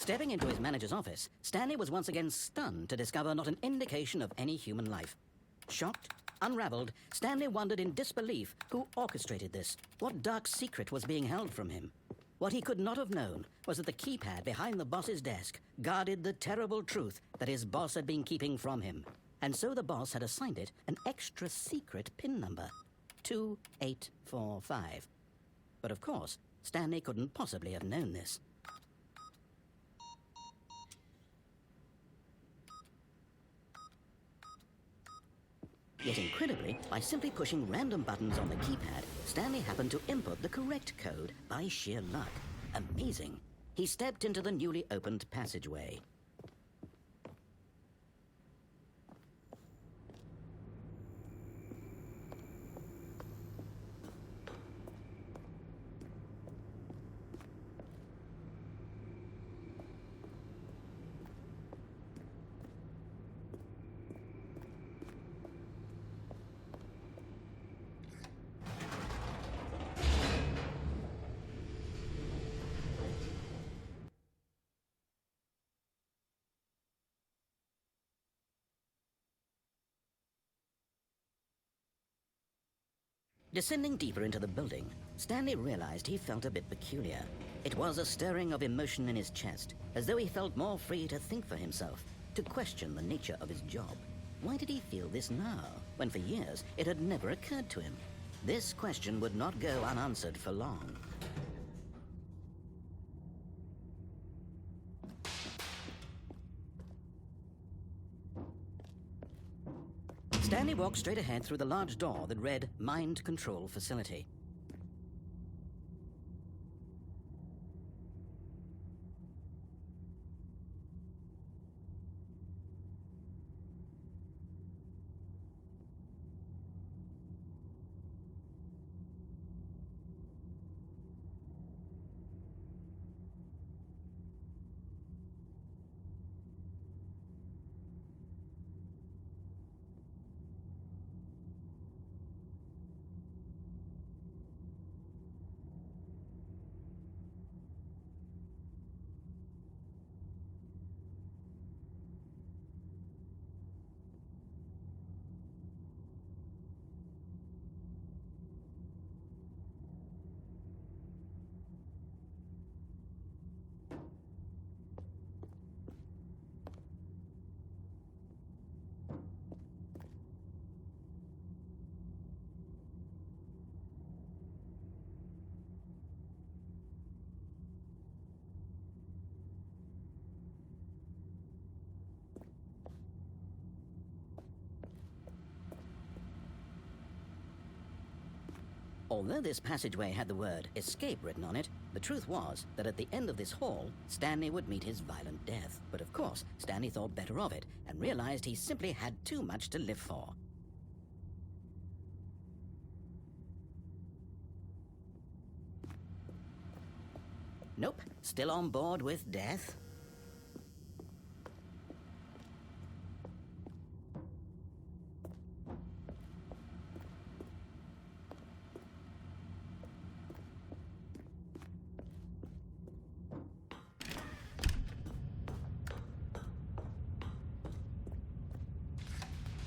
Stepping into his manager's office, Stanley was once again stunned to discover not an indication of any human life. Shocked, unraveled, Stanley wondered in disbelief who orchestrated this, what dark secret was being held from him. What he could not have known was that the keypad behind the boss's desk guarded the terrible truth that his boss had been keeping from him. And so the boss had assigned it an extra secret PIN number, 2845. But of course, Stanley couldn't possibly have known this. Yet incredibly, by simply pushing random buttons on the keypad, Stanley happened to input the correct code by sheer luck. Amazing. He stepped into the newly opened passageway. Descending deeper into the building, Stanley realized he felt a bit peculiar. It was a stirring of emotion in his chest, as though he felt more free to think for himself, to question the nature of his job. Why did he feel this now, when for years it had never occurred to him? This question would not go unanswered for long. Stanley walked straight ahead through the large door that read Mind Control Facility. Although this passageway had the word escape written on it, the truth was that at the end of this hall, Stanley would meet his violent death. But of course, Stanley thought better of it and realized he simply had too much to live for. Nope, still on board with death.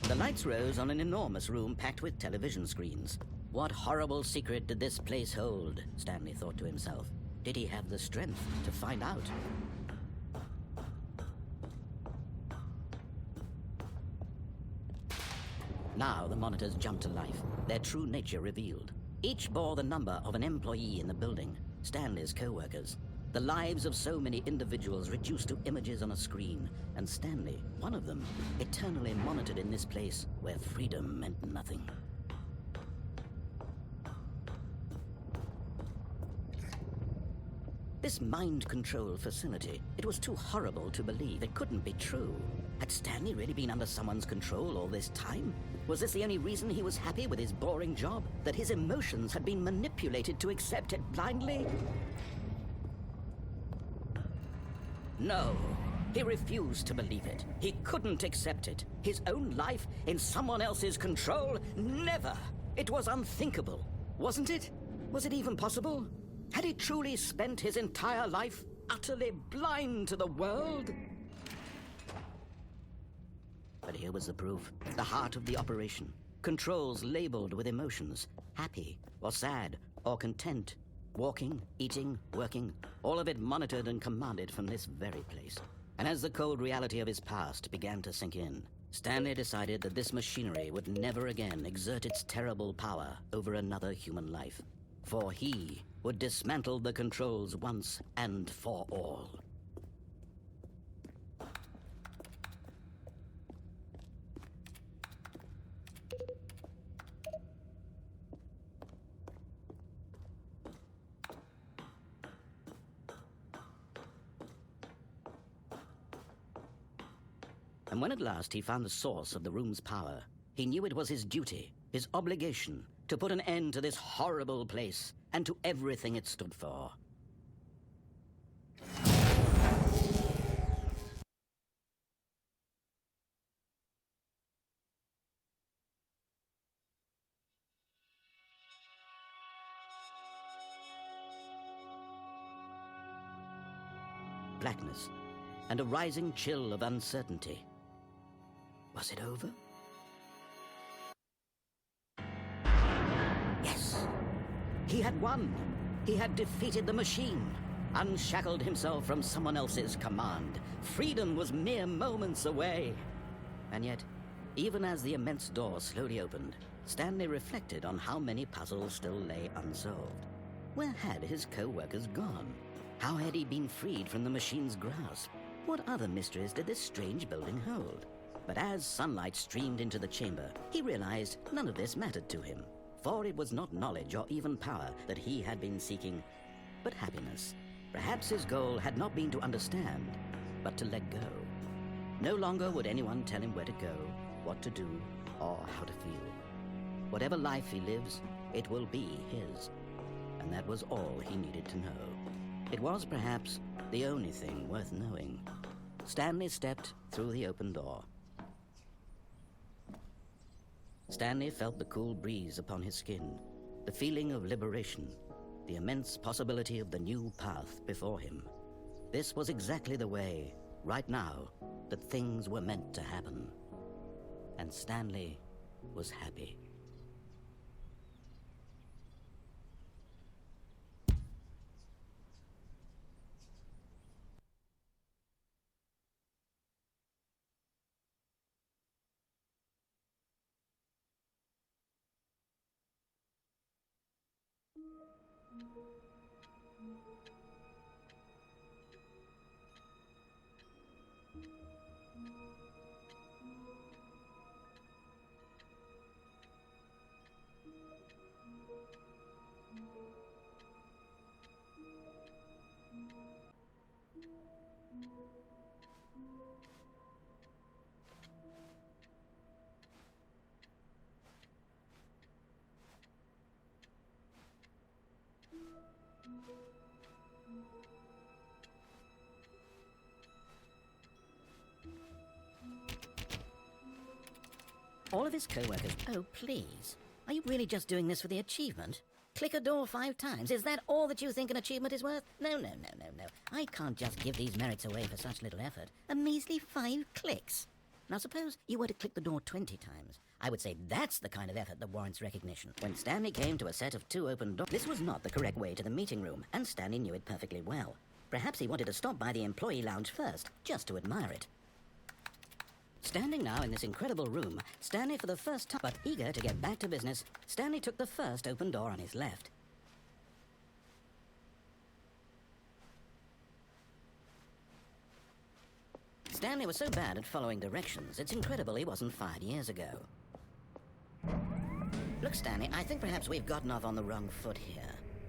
The lights rose on an enormous room packed with television screens. What horrible secret did this place hold? Stanley thought to himself. Did he have the strength to find out? Now the monitors jumped to life, their true nature revealed. Each bore the number of an employee in the building, Stanley's co-workers. The lives of so many individuals reduced to images on a screen, and Stanley, one of them, eternally monitored in this place where freedom meant nothing. This mind control facility, it was too horrible to believe. It couldn't be true. Had Stanley really been under someone's control all this time? Was this the only reason he was happy with his boring job? That his emotions had been manipulated to accept it blindly? No, he refused to believe it. He couldn't accept it. His own life in someone else's control? Never! It was unthinkable, wasn't it? Was it even possible? Had he truly spent his entire life utterly blind to the world? But here was the proof. The heart of the operation. Controls labeled with emotions. Happy, or sad, or content. Walking, eating, working. All of it monitored and commanded from this very place. And as the cold reality of his past began to sink in, Stanley decided that this machinery would never again exert its terrible power over another human life. For he would dismantle the controls once and for all. And when at last he found the source of the room's power, he knew it was his duty, his obligation, to put an end to this horrible place and to everything it stood for. Blackness and a rising chill of uncertainty. Was it over? Yes. He had won. He had defeated the machine, unshackled himself from someone else's command. Freedom was mere moments away. And yet, even as the immense door slowly opened, Stanley reflected on how many puzzles still lay unsolved. Where had his co-workers gone? How had he been freed from the machine's grasp? What other mysteries did this strange building hold? But as sunlight streamed into the chamber, he realized none of this mattered to him. For it was not knowledge or even power that he had been seeking, but happiness. Perhaps his goal had not been to understand, but to let go. No longer would anyone tell him where to go, what to do, or how to feel. Whatever life he lives, it will be his. And that was all he needed to know. It was perhaps the only thing worth knowing. Stanley stepped through the open door. Stanley felt the cool breeze upon his skin, the feeling of liberation, the immense possibility of the new path before him. This was exactly the way, right now, that things were meant to happen. And Stanley was happy. All of his co-workers... Oh, please. Are you really just doing this for the achievement? Click a door 5 times. Is that all that you think an achievement is worth? No. I can't just give these merits away for such little effort. A measly 5 clicks. Now suppose you were to click the door 20 times. I would say that's the kind of effort that warrants recognition. When Stanley came to a set of 2 open doors, this was not the correct way to the meeting room, and Stanley knew it perfectly well. Perhaps he wanted to stop by the employee lounge first, just to admire it. Standing now in this incredible room, Stanley for the first time, but eager to get back to business, Stanley took the first open door on his left. Stanley was so bad at following directions, it's incredible he wasn't fired years ago. Look, Stanley, I think perhaps we've gotten off on the wrong foot here.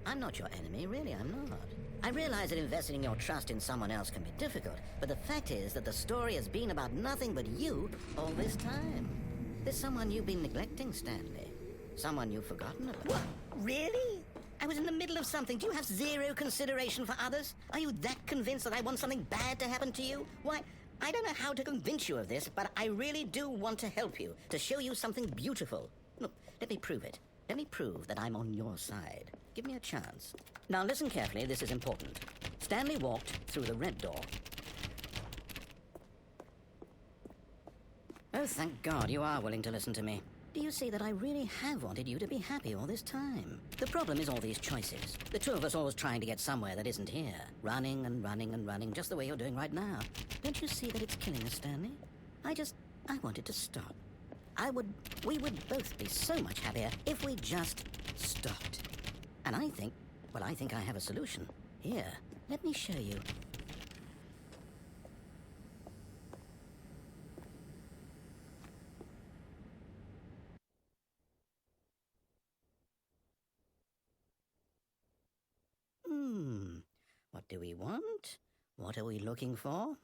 I'm not your enemy, really, I'm not. I realize that investing your trust in someone else can be difficult, but the fact is that the story has been about nothing but you all this time. There's someone you've been neglecting, Stanley. Someone you've forgotten about. What? Really? I was in the middle of something. Do you have 0 consideration for others? Are you that convinced that I want something bad to happen to you? Why, I don't know how to convince you of this, but I really do want to help you, to show you something beautiful. Look, let me prove it. Let me prove that I'm on your side. Give me a chance. Now listen carefully, this is important. Stanley walked through the red door. Oh, thank God you are willing to listen to me. Do you see that I really have wanted you to be happy all this time? The problem is all these choices. The two of us always trying to get somewhere that isn't here. Running and running and running, just the way you're doing right now. Don't you see that it's killing us, Stanley? I wanted to stop. We would both be so much happier if we just stopped. And I think I have a solution. Here, let me show you. What do we want? What are we looking for?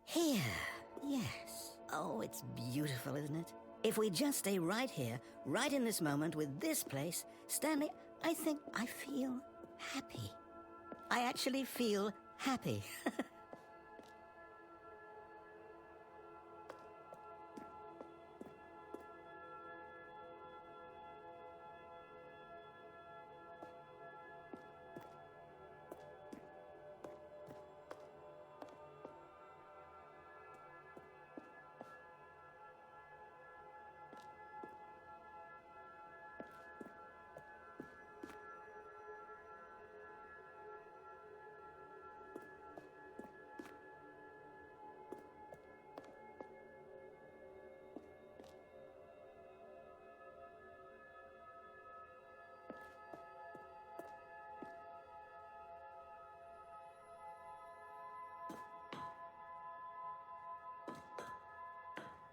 Here, yes. Oh, it's beautiful, isn't it? If we just stay right here, right in this moment with this place, Stanley, I think I feel happy. I actually feel happy.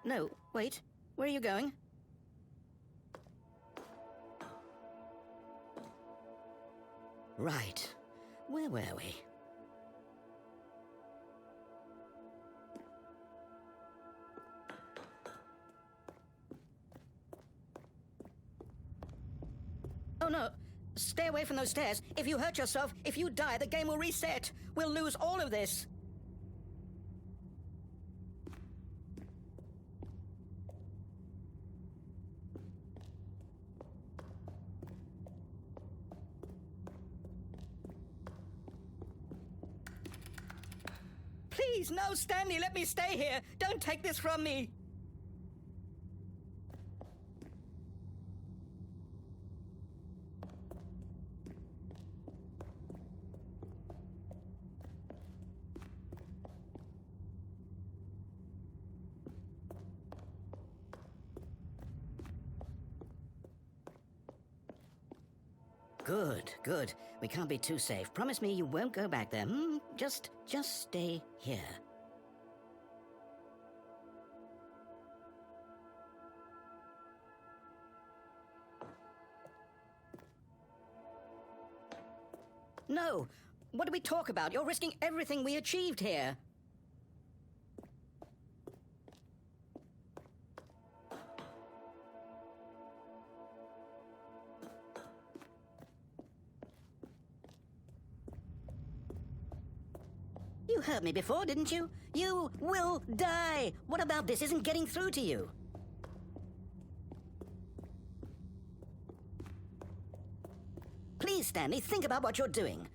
No, wait. Where are you going? Right. Where were we? Oh no! Stay away from those stairs. If you hurt yourself, if you die, the game will reset. We'll lose all of this. Please, no, Stanley, let me stay here. Don't take this from me. Good, good. We can't be too safe. Promise me you won't go back there. Just stay here. No! What do we talk about? You're risking everything we achieved here. You heard me before, didn't you? You will die! What about this isn't getting through to you? Please, Stanley, think about what you're doing.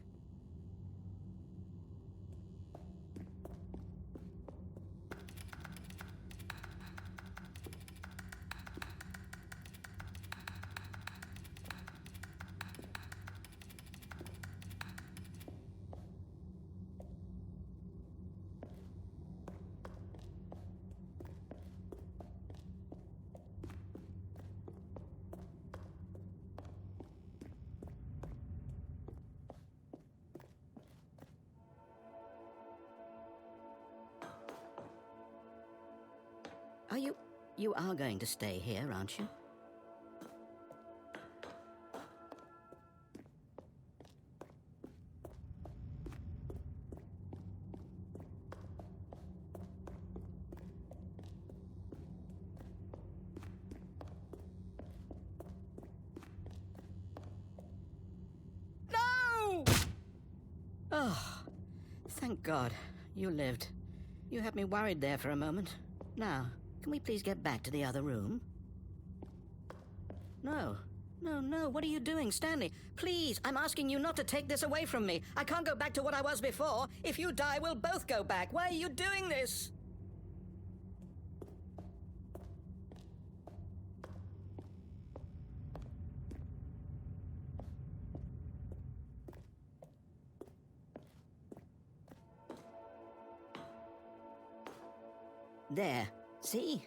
You are going to stay here, aren't you? No! Oh, thank God you lived. You had me worried there for a moment. Now, can we please get back to the other room? No. No, what are you doing, Stanley? Please, I'm asking you not to take this away from me. I can't go back to what I was before. If you die, we'll both go back. Why are you doing this? There. See?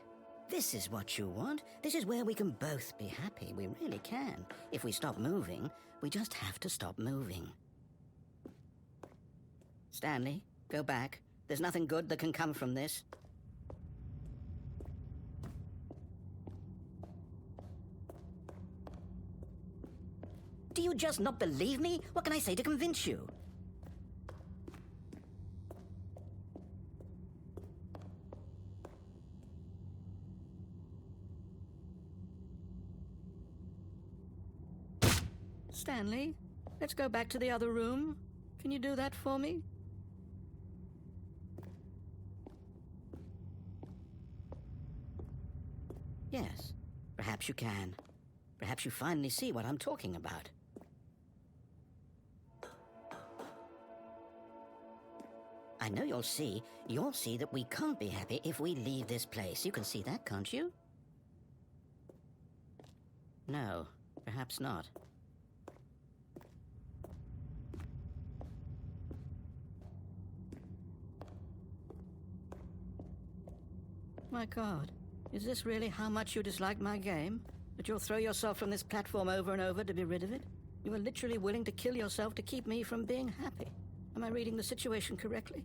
This is what you want. This is where we can both be happy. We really can. If we stop moving, we just have to stop moving. Stanley, go back. There's nothing good that can come from this. Do you just not believe me? What can I say to convince you? Stanley, let's go back to the other room. Can you do that for me? Yes, perhaps you can. Perhaps you finally see what I'm talking about. I know you'll see that we can't be happy if we leave this place. You can see that, can't you? No, perhaps not. My God, is this really how much you dislike my game? That you'll throw yourself from this platform over and over to be rid of it? You are literally willing to kill yourself to keep me from being happy. Am I reading the situation correctly?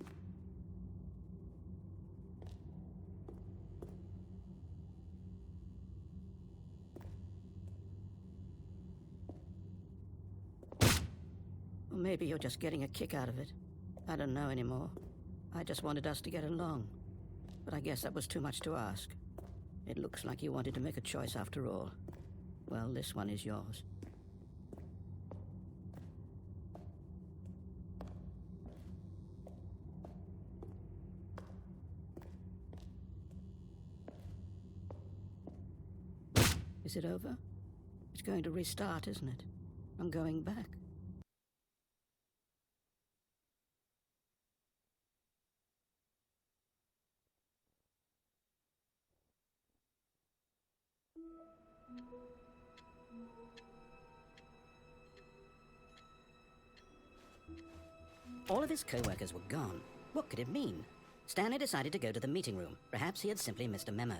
Or maybe you're just getting a kick out of it. I don't know anymore. I just wanted us to get along. But I guess that was too much to ask. It looks like you wanted to make a choice after all. Well, this one is yours. Is it over? It's going to restart, isn't it? I'm going back. All of his co-workers were gone. What could it mean? Stanley decided to go to the meeting room. Perhaps he had simply missed a memo.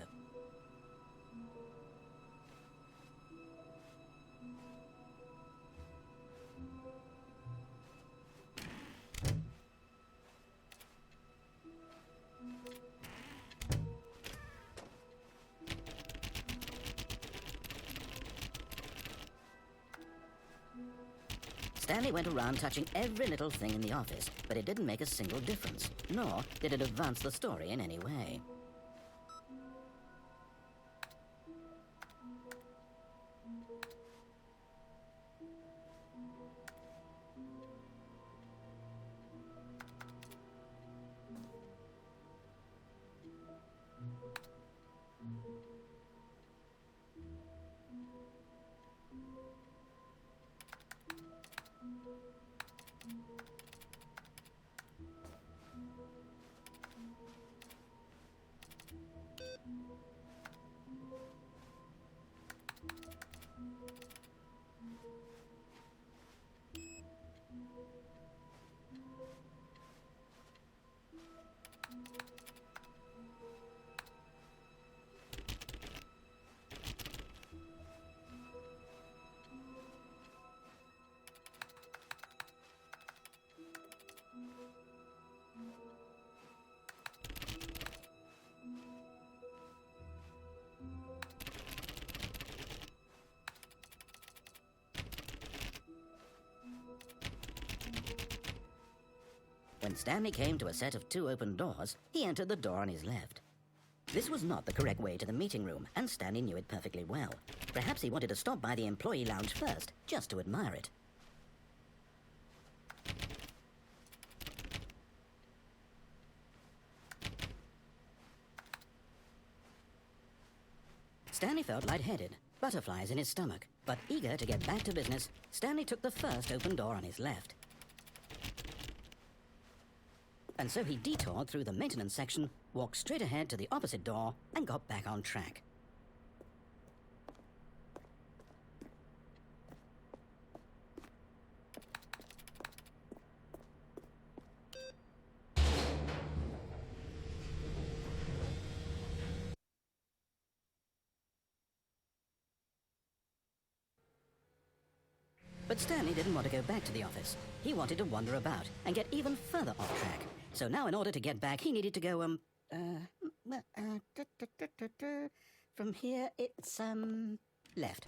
Stanley went around touching every little thing in the office, but it didn't make a single difference, nor did it advance the story in any way. When Stanley came to a set of 2 open doors, he entered the door on his left. This was not the correct way to the meeting room, and Stanley knew it perfectly well. Perhaps he wanted to stop by the employee lounge first, just to admire it. Stanley felt lightheaded, butterflies in his stomach. But eager to get back to business, Stanley took the first open door on his left. And so he detoured through the maintenance section, walked straight ahead to the opposite door, and got back on track. But Stanley didn't want to go back to the office. He wanted to wander about and get even further off track. So now in order to get back, he needed to go, from here, it's, left.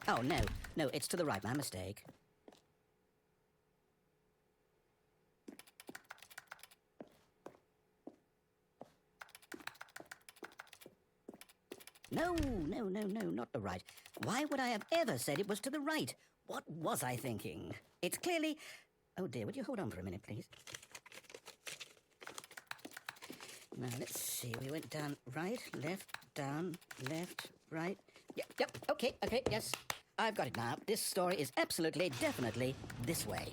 Oh, no, it's to the right, my mistake. No, not the right. Why would I have ever said it was to the right? What was I thinking? It's clearly... Oh dear, would you hold on for a minute, please? Now, let's see. We went down right, left, down, left, right. Yep, okay, yes. I've got it now. This story is absolutely, definitely this way.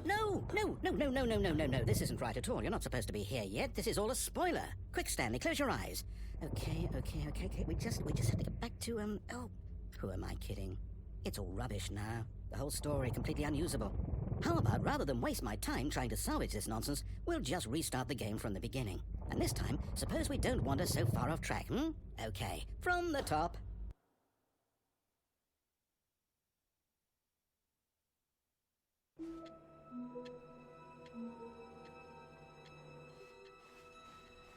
No. This isn't right at all. You're not supposed to be here yet. This is all a spoiler. Quick, Stanley, close your eyes. Okay. We just have to get back to, oh, who am I kidding? It's all rubbish now. The whole story completely unusable. How about, rather than waste my time trying to salvage this nonsense, we'll just restart the game from the beginning. And this time, suppose we don't wander so far off track, Okay, from the top.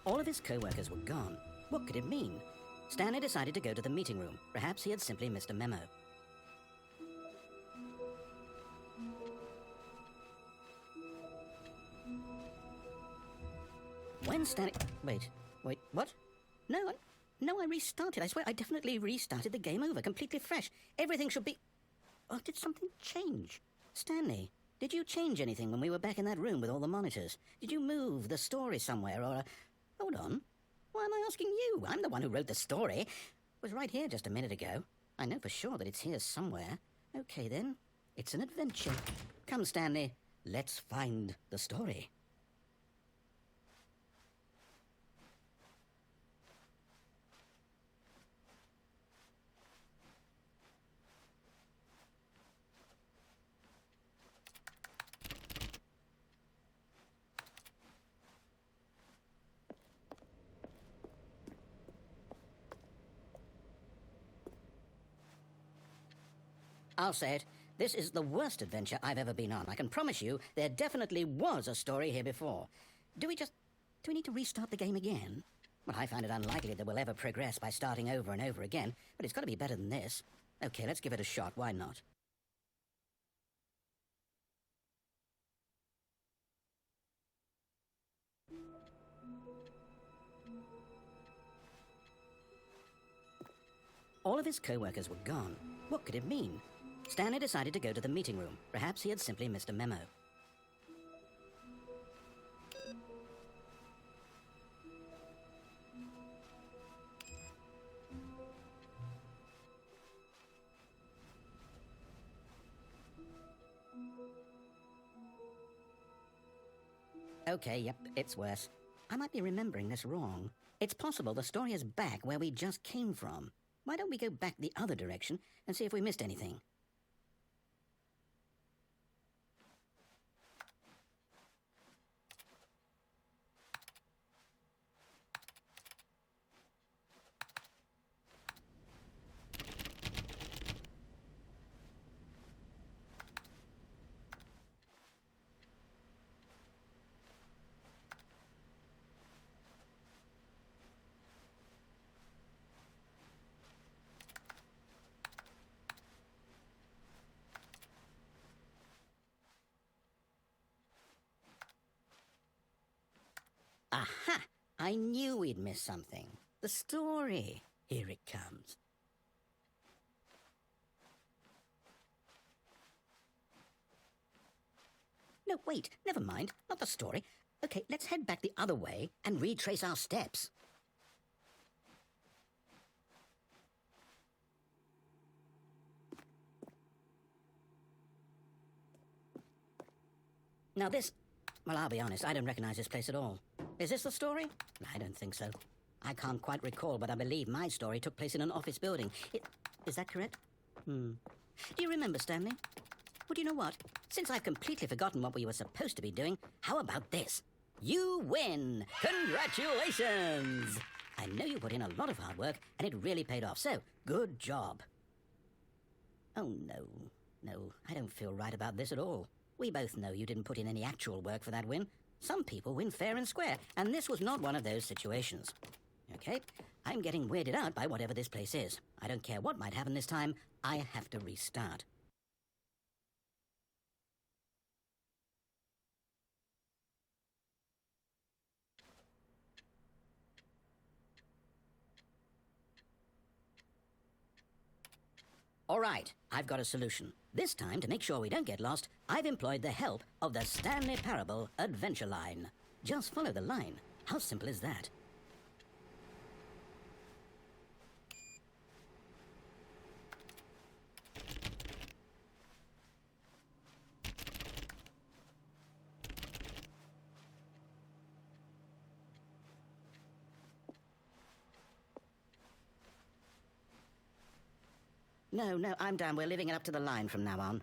All of his co-workers were gone. What could it mean? Stanley decided to go to the meeting room. Perhaps he had simply missed a memo. When Stanley... Wait, what? No, I restarted. I swear, I definitely restarted the game over, completely fresh. Everything should be... Oh, did something change? Stanley, did you change anything when we were back in that room with all the monitors? Did you move the story somewhere, or... Hold on. Why am I asking you? I'm the one who wrote the story. It was right here just a minute ago. I know for sure that it's here somewhere. Okay, then. It's an adventure. Come, Stanley. Let's find the story. I'll say it. This is the worst adventure I've ever been on. I can promise you there definitely was a story here before. Do we need to restart the game again? Well, I find it unlikely that we'll ever progress by starting over and over again, but it's got to be better than this. Okay, let's give it a shot. Why not? All of his co-workers were gone. What could it mean? Stanley decided to go to the meeting room. Perhaps he had simply missed a memo. Okay, yep, it's worse. I might be remembering this wrong. It's possible the story is back where we just came from. Why don't we go back the other direction and see if we missed anything? Aha! I knew we'd miss something. The story. Here it comes. No, wait, never mind. Not the story. Okay, let's head back the other way and retrace our steps. Now this... Well, I'll be honest, I don't recognize this place at all. Is this the story? I don't think so. I can't quite recall, but I believe my story took place in an office building. Is that correct? Do you remember, Stanley? Well, do you know what? Since I've completely forgotten what we were supposed to be doing, how about this? You win! Congratulations! I know you put in a lot of hard work, and it really paid off, so good job. Oh, no, I don't feel right about this at all. We both know you didn't put in any actual work for that win. Some people win fair and square, and this was not one of those situations. Okay, I'm getting weirded out by whatever this place is. I don't care what might happen this time. I have to restart. All right, I've got a solution. This time, to make sure we don't get lost, I've employed the help of the Stanley Parable Adventure Line. Just follow the line. How simple is that? No, I'm done. We're living it up to the line from now on.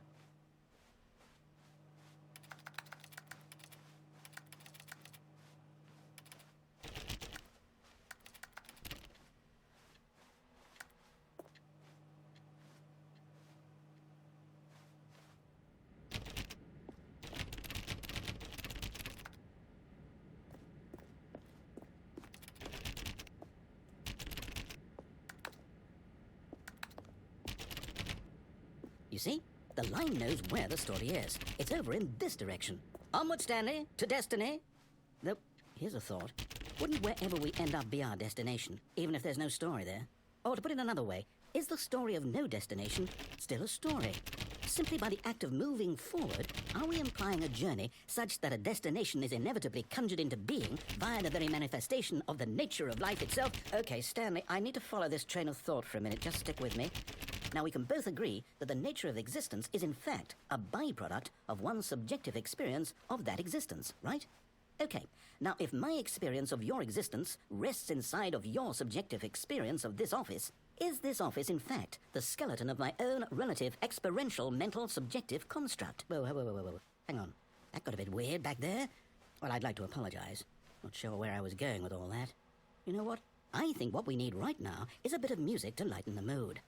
You see? The line knows where the story is. It's over in this direction. Onward, Stanley, to destiny. Though, here's a thought. Wouldn't wherever we end up be our destination, even if there's no story there? Or to put it another way, is the story of no destination still a story? Simply by the act of moving forward, are we implying a journey such that a destination is inevitably conjured into being via the very manifestation of the nature of life itself? Okay, Stanley, I need to follow this train of thought for a minute. Just stick with me. Now, we can both agree that the nature of existence is in fact a byproduct of one's subjective experience of that existence, right? Okay, now if my experience of your existence rests inside of your subjective experience of this office, is this office in fact the skeleton of my own relative experiential mental subjective construct? Whoa. Hang on. That got a bit weird back there. Well, I'd like to apologize. Not sure where I was going with all that. You know what? I think what we need right now is a bit of music to lighten the mood.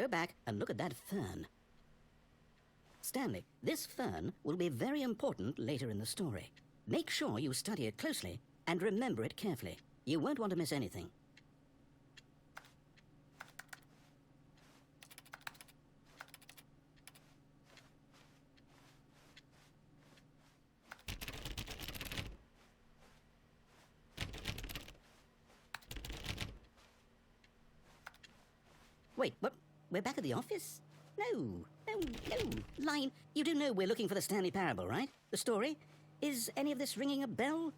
Go back and look at that fern. Stanley, this fern will be very important later in the story. Make sure you study it closely and remember it carefully. You won't want to miss anything. Wait, what? We're back at the office? No. Line, you do know we're looking for the Stanley Parable, right? The story? Is any of this ringing a bell?